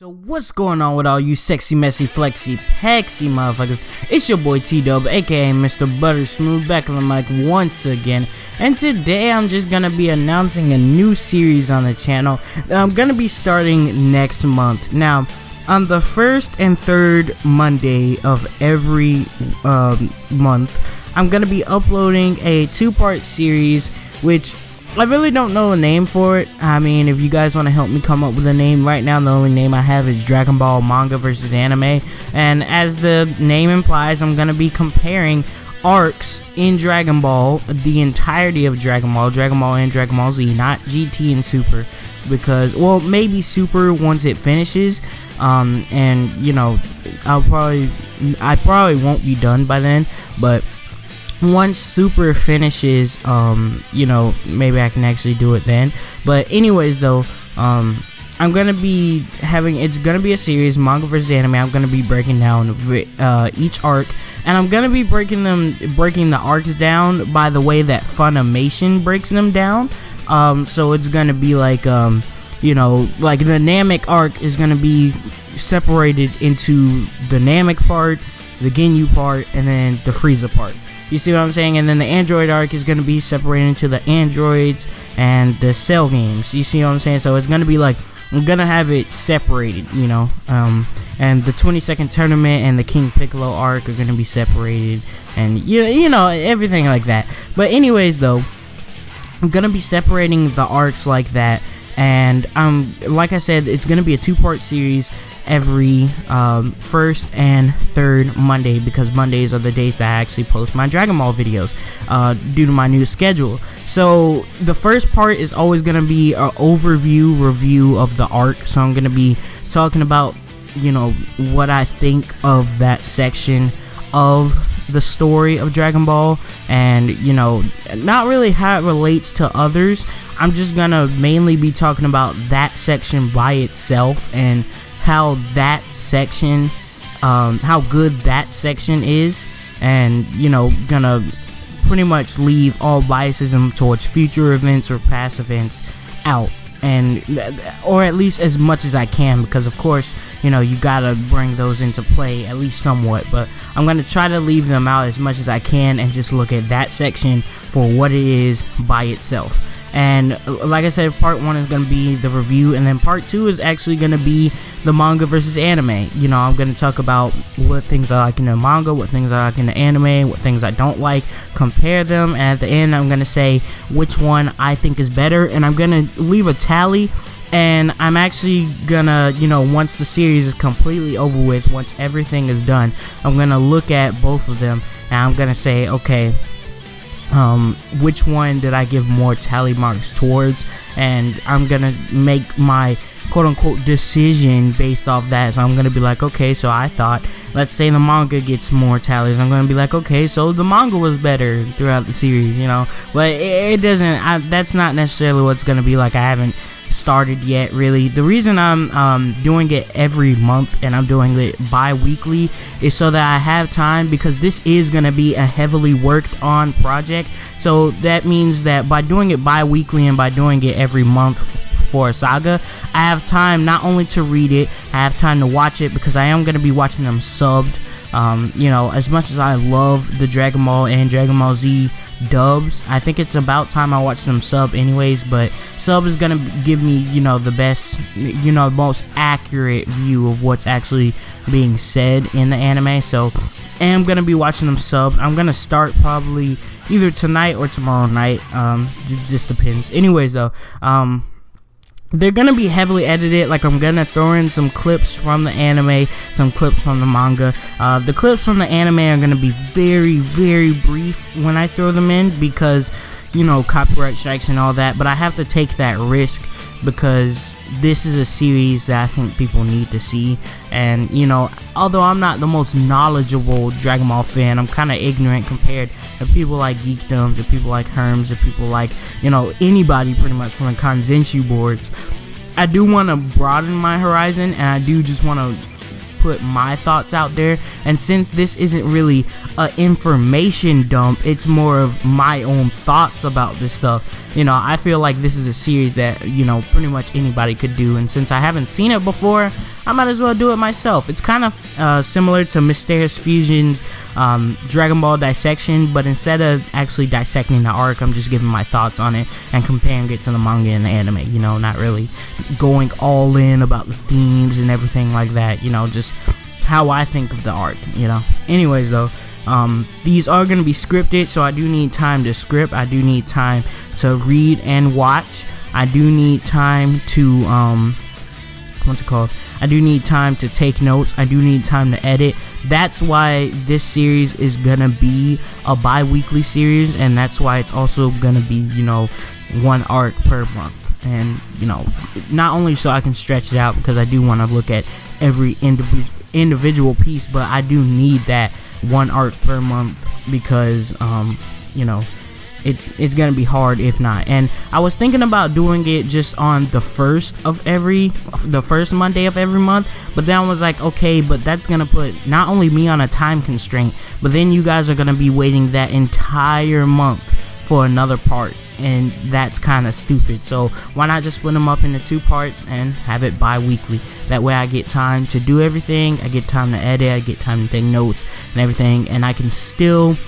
So what's going on with all you sexy, messy, flexy, pexy motherfuckers? It's your boy T-Dub, aka Mr. Buttersmooth, back on the mic once again. And today I'm just gonna be announcing a new series on the channel that I'm gonna be starting next month. Now, on the first and third Monday of every month, I'm gonna be uploading a two-part series, which I really don't know a name for it. I mean, if you guys want to help me come up with a name, right now the only name I have is Dragonball Manga versus Anime. And as the name implies, I'm going to be comparing arcs in Dragon Ball, the entirety of Dragon Ball and Dragon Ball Z, not GT and Super. Because, well, maybe Super once it finishes. And, you know, I probably won't be done by then, but once Super finishes, you know, maybe I can actually do it then. But anyways, though, I'm gonna be having, it's gonna be a series, manga versus anime. I'm gonna be breaking down each arc, and I'm gonna be breaking the arcs down by the way that Funimation breaks them down. So it's gonna be like, you know, like the Namek arc is gonna be separated into the Namek part, the Ginyu part, and then the Frieza part. You see what I'm saying? And then the Android arc is going to be separated into the Androids and the Cell games. You see what I'm saying? So it's going to be like, I'm going to have it separated, you know. And the 22nd tournament and the King Piccolo arc are going to be separated. And, you know, everything like that. But anyways, though, I'm going to be separating the arcs like that. And like I said, it's going to be a two-part series every first and third Monday, because Mondays are the days that I actually post my Dragon Ball videos due to my new schedule. So the first part is always going to be an overview review of the arc. So I'm going to be talking about, you know, what I think of that section of the story of Dragon Ball, and, you know, not really how it relates to others. I'm just gonna mainly be talking about that section by itself and how that section, how good that section is, and, you know, gonna pretty much leave all biasism towards future events or past events out, and or at least as much as I can, because of course, you know, you gotta bring those into play at least somewhat, but I'm gonna try to leave them out as much as I can and just look at that section for what it is by itself. And like I said, part 1 is going to be the review, and then part 2 is actually going to be the manga versus anime. You know, I'm going to talk about what things I like in the manga, what things I like in the anime, what things I don't like, compare them, and at the end I'm going to say which one I think is better, and I'm going to leave a tally. And I'm actually gonna, you know, once the series is completely over with, once everything is done, I'm going to look at both of them, and I'm going to say, okay, which one did I give more tally marks towards, and I'm gonna make my quote-unquote decision based off that. So I'm gonna be like, okay, so I thought, let's say the manga gets more tallies, I'm gonna be like, okay, so the manga was better throughout the series, you know. But it doesn't, that's not necessarily what's gonna be like. I haven't started yet, really. The reason I'm doing it every month and I'm doing it bi-weekly is so that I have time, because this is going to be a heavily worked on project. So that means that by doing it bi-weekly and by doing it every month for a saga, I have time not only to read it, I have time to watch it, because I am going to be watching them subbed. You know, as much as I love the Dragon Ball and Dragon Ball Z dubs, I think it's about time I watch them sub anyways. But sub is gonna give me, you know, the best, you know, most accurate view of what's actually being said in the anime. So I am gonna be watching them sub. I'm gonna start probably either tonight or tomorrow night. It just depends. Anyways, though, they're gonna be heavily edited. Like, I'm gonna throw in some clips from the anime, some clips from the manga. The clips from the anime are gonna be very, very brief when I throw them in, because, you know, copyright strikes and all that. But I have to take that risk, because this is a series that I think people need to see. And, you know, although I'm not the most knowledgeable Dragon Ball fan, I'm kind of ignorant compared to people like Geekdom, to people like Herms, to people like, you know, anybody pretty much from the Kanzenshu boards. I do want to broaden my horizon, and I do just want to put my thoughts out there. And since this isn't really an information dump, it's more of my own thoughts about this stuff, you know, I feel like this is a series that, you know, pretty much anybody could do. And since I haven't seen it before, I might as well do it myself. It's kind of similar to Mysterious Fusion's Dragon Ball dissection, but instead of actually dissecting the arc, I'm just giving my thoughts on it and comparing it to the manga and the anime, you know, not really going all in about the themes and everything like that, you know, just how I think of the arc, you know. Anyways though, these are going to be scripted, so I do need time to script, I do need time to read and watch, I do need time to what's it called? I do need time to take notes. I do need time to edit. That's why this series is gonna be a bi-weekly series, and that's why it's also gonna be, you know, one arc per month. And, you know, not only so I can stretch it out, because I do want to look at every individual piece, but I do need that one arc per month, because you know, it's gonna be hard if not. And I was thinking about doing it just on the first Monday of every month, but then I was like, okay, but that's gonna put not only me on a time constraint, but then you guys are gonna be waiting that entire month for another part, and that's kind of stupid. So why not just split them up into 2 parts and have it bi-weekly? That way I get time to do everything, I get time to edit, I get time to take notes and everything, and I can still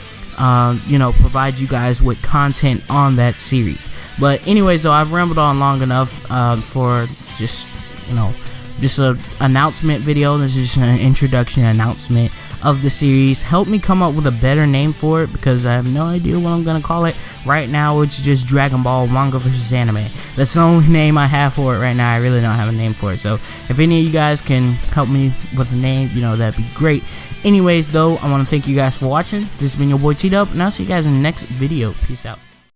you know, provide you guys with content on that series. But anyways though, I've rambled on long enough for just, you know, just a announcement video. This is just an introduction announcement of the series. Help me come up with a better name for it, because I have no idea what I'm gonna call it. Right now it's just Dragon Ball Manga vs. Anime. That's the only name I have for it right now. I really don't have a name for it, so if any of you guys can help me with a name, you know, that'd be great. Anyways though, I want to thank you guys for watching. This has been your boy T-Dub, and I'll see you guys in the next video. Peace out.